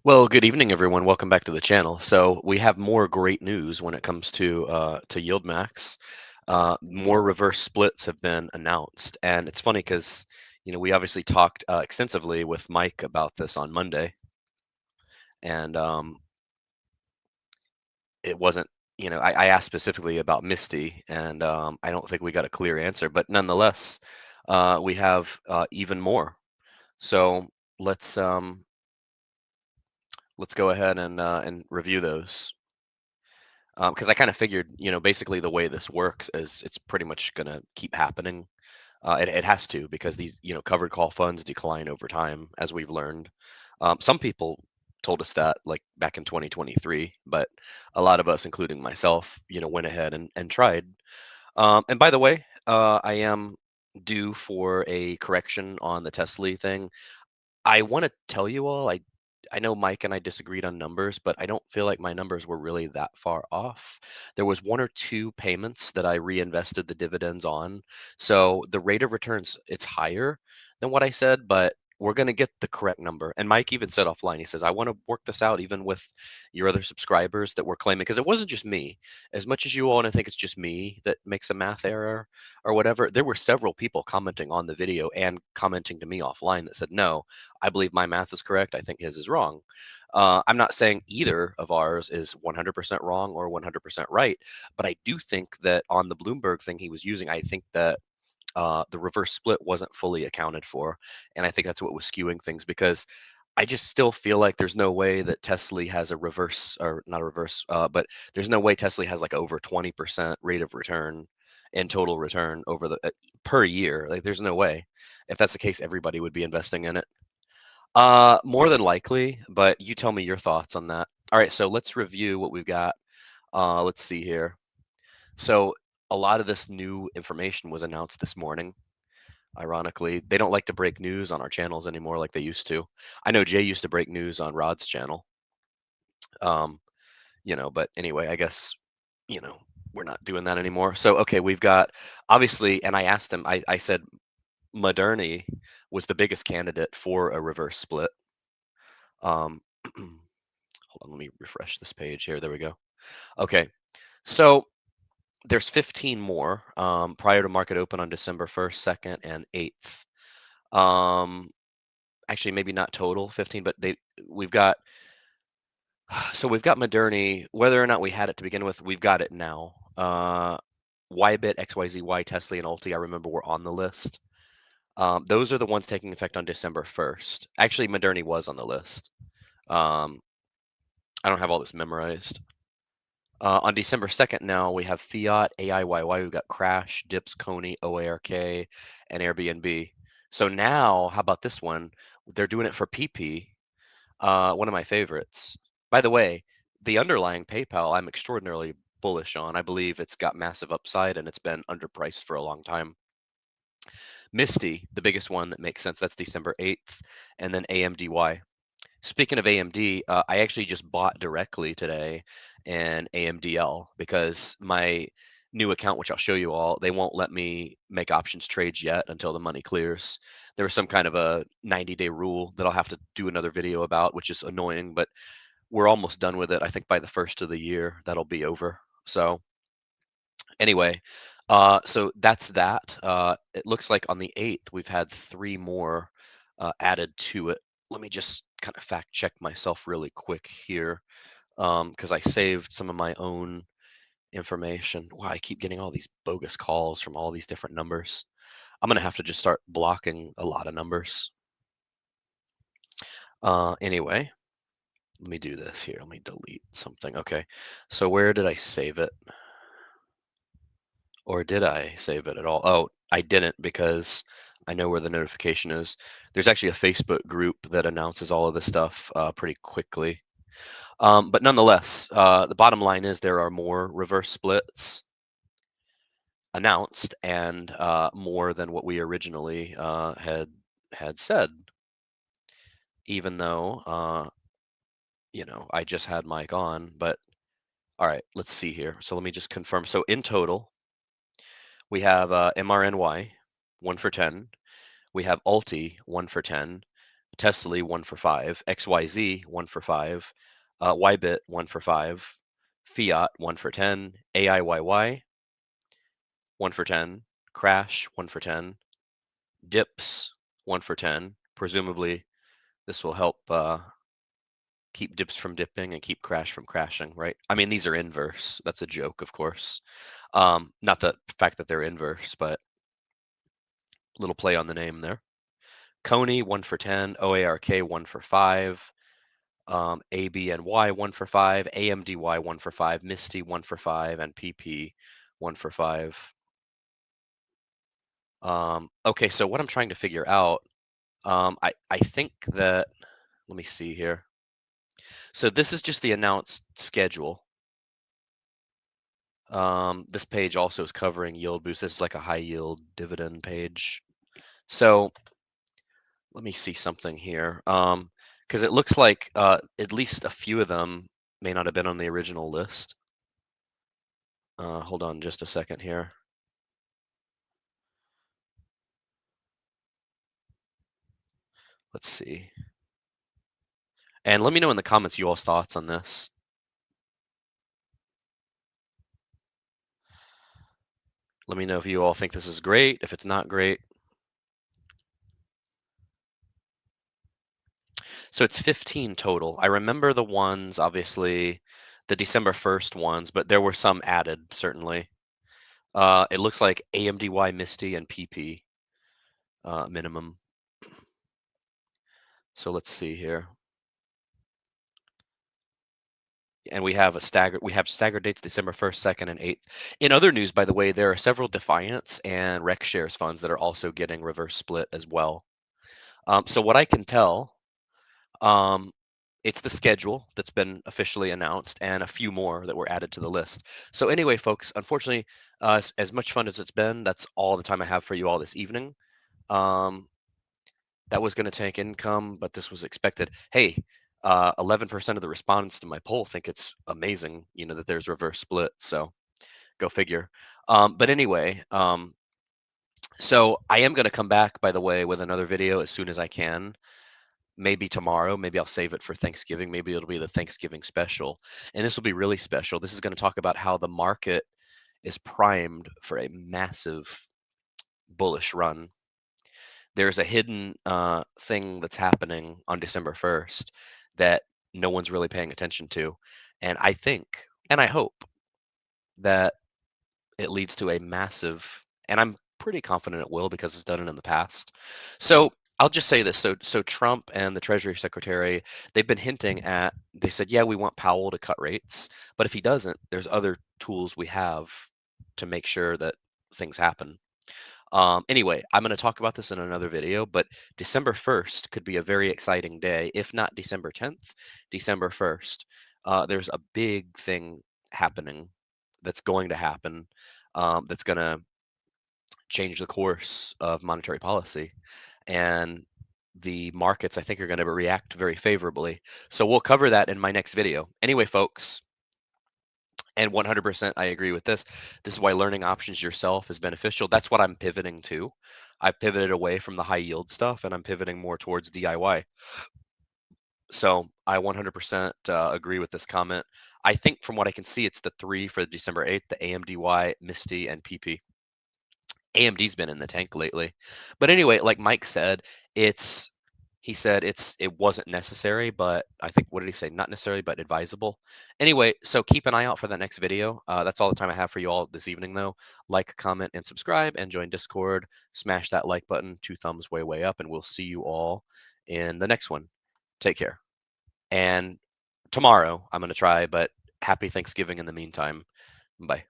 Well, good evening, everyone. Welcome back to the channel. So we have more great news when it comes to YieldMax. More reverse splits have been announced, and it's funny because we obviously talked extensively with Mike about this on Monday, and it wasn't. I asked specifically about Misty, and I don't think we got a clear answer. But nonetheless, we have even more. So let's um, let's go ahead and review those. Because I kind of figured, basically the way this works is it's pretty much going to keep happening. It has to because these, covered call funds decline over time, as we've learned. Some people told us that like back in 2023, but a lot of us, including myself, went ahead and tried. And by the way, I am due for a correction on the Tesla thing. I want to tell you all, I know Mike and I disagreed on numbers, but I don't feel like my numbers were really that far off. There was one or two payments that I reinvested the dividends on. So the rate of returns, it's higher than what I said, but we're going to get the correct number. And Mike even said offline, he says, I want to work this out even with your other subscribers that were claiming, because it wasn't just me. As much as you all want to think it's just me that makes a math error or whatever, there were several people commenting on the video and commenting to me offline that said, no, I believe my math is correct. I think his is wrong. I'm not saying either of ours is 100% wrong or 100% right, but I do think that on the Bloomberg thing he was using, I think that the reverse split wasn't fully accounted for. And I think that's what was skewing things because I just still feel like there's no way that Tesla has a reverse or not a reverse, but there's no way Tesla has like over 20% rate of return in total return over the per year. Like there's no way. If that's the case, everybody would be investing in it. More than likely, but you tell me your thoughts on that. All right, so let's review what we've got. Let's see here. So a lot of this new information was announced this morning. Ironically, they don't like to break news on our channels anymore like they used to. I know Jay used to break news on Rod's channel. Um, but anyway, I guess, you know, we're not doing that anymore. So okay, we've got obviously, and I asked him, I said Moderni was the biggest candidate for a reverse split. Um, hold on, let me refresh this page here. There we go. Okay, so there's 15 more prior to market open on December 1st, 2nd, and 8th. Um, Actually, maybe not total 15, but we've got so we've got Moderni. Whether or not we had it to begin with, we've got it now. Ybit, XYZY, Tesla, and Ulti, I remember were on the list. Those are the ones taking effect on December 1st. Actually, Moderni was on the list. Um, I don't have all this memorized. On December 2nd now, we have Fiat, AIYY, we've got Crash, Dips, Coney, OARK, and Airbnb. So now, how about this one? They're doing it for PP, one of my favorites. By the way, the underlying PayPal, I'm extraordinarily bullish on. I believe it's got massive upside and it's been underpriced for a long time. Misty, the biggest one that makes sense, that's December 8th, and then AMDY. Speaking of AMD, I actually just bought directly today an AMDL because my new account, which I'll show you all, they won't let me make options trades yet until the money clears. There was some kind of a 90-day rule that I'll have to do another video about, which is annoying, but we're almost done with it. I think by the first of the year, that'll be over. So anyway, so that's that. It looks like on the 8th, we've had three more added to it. Let me just kind of fact check myself really quick here because I saved some of my own information. Wow, I keep getting all these bogus calls from all these different numbers. I'm going to have to just start blocking a lot of numbers. Anyway, let me do this here. Let me delete something. Okay, so where did I save it? Or did I save it at all? Oh, I didn't because I know where the notification is. There's actually a Facebook group that announces all of this stuff pretty quickly. But nonetheless, the bottom line is there are more reverse splits announced and more than what we originally had said. Even though I just had Mike on, but all right, let's see here. So let me just confirm. So in total, we have MRNY 1 for 10. We have Ulti 1 for 10. Tesla 1 for 5, XYZ 1 for 5, Ybit 1 for 5, Fiat 1 for 10, AIYY 1 for 10, Crash 1 for 10, Dips 1 for 10. Presumably, this will help keep dips from dipping and keep crash from crashing, right? I mean, these are inverse. That's a joke, of course. Not the fact that they're inverse, but little play on the name there. Coney 1 for 10, OARK 1 for 5, ABNY 1 for 5, AMDY 1 for 5, Misty 1 for 5, and PP 1 for 5. Okay, so what I'm trying to figure out, I think that, let me see here. So this is just the announced schedule. This page also is covering yield boost. This is like a high yield dividend page. So let me see something here. Because it looks like at least a few of them may not have been on the original list. Hold on just a second here. Let's see. And let me know in the comments you all's thoughts on this. Let me know if you all think this is great, if it's not great. So it's 15 total. I remember the ones, obviously, the December 1st ones, but there were some added, certainly. It looks like AMDY, Misty, and PP minimum. So let's see here. And we have staggered dates December 1st, 2nd, and 8th. In other news, by the way, there are several Defiance and Rec Shares funds that are also getting reverse split as well. So what I can tell, it's the schedule that's been officially announced and a few more that were added to the list. So anyway, folks, unfortunately, as much fun as it's been, that's all the time I have for you all this evening. That was going to tank income, but this was expected. Hey, 11% of the respondents to my poll think it's amazing, that there's reverse split. So go figure. But anyway, so I am going to come back, by the way, with another video as soon as I can. Maybe tomorrow. Maybe I'll save it for Thanksgiving. Maybe it'll be the Thanksgiving special. And this will be really special. This is going to talk about how the market is primed for a massive bullish run. There's a hidden thing that's happening on December 1st that no one's really paying attention to. And I think, and I hope that it leads to a massive, and I'm pretty confident it will because it's done it in the past. So I'll just say this. So Trump and the Treasury Secretary, they've been hinting at, they said, yeah, we want Powell to cut rates. But if he doesn't, there's other tools we have to make sure that things happen. Anyway, I'm going to talk about this in another video, but December 1st could be a very exciting day. If not December 10th, December 1st. There's a big thing happening that's going to happen, that's going to change the course of monetary policy. And the markets, I think, are going to react very favorably. So we'll cover that in my next video. Anyway, folks, and 100% I agree with this. This is why learning options yourself is beneficial. That's what I'm pivoting to. I've pivoted away from the high yield stuff and I'm pivoting more towards DIY. So I 100% agree with this comment. I think from what I can see, it's the three for December 8th, the AMDY, Misty, and PP. AMD's been in the tank lately. But anyway, like Mike said, he said it wasn't necessary, but I think, what did he say? Not necessary, but advisable. Anyway, so keep an eye out for that next video. That's all the time I have for you all this evening, though. Like, comment, and subscribe, and join Discord. Smash that like button, 2 thumbs way up, and we'll see you all in the next one. Take care. And tomorrow I'm going to try, but happy Thanksgiving in the meantime. Bye.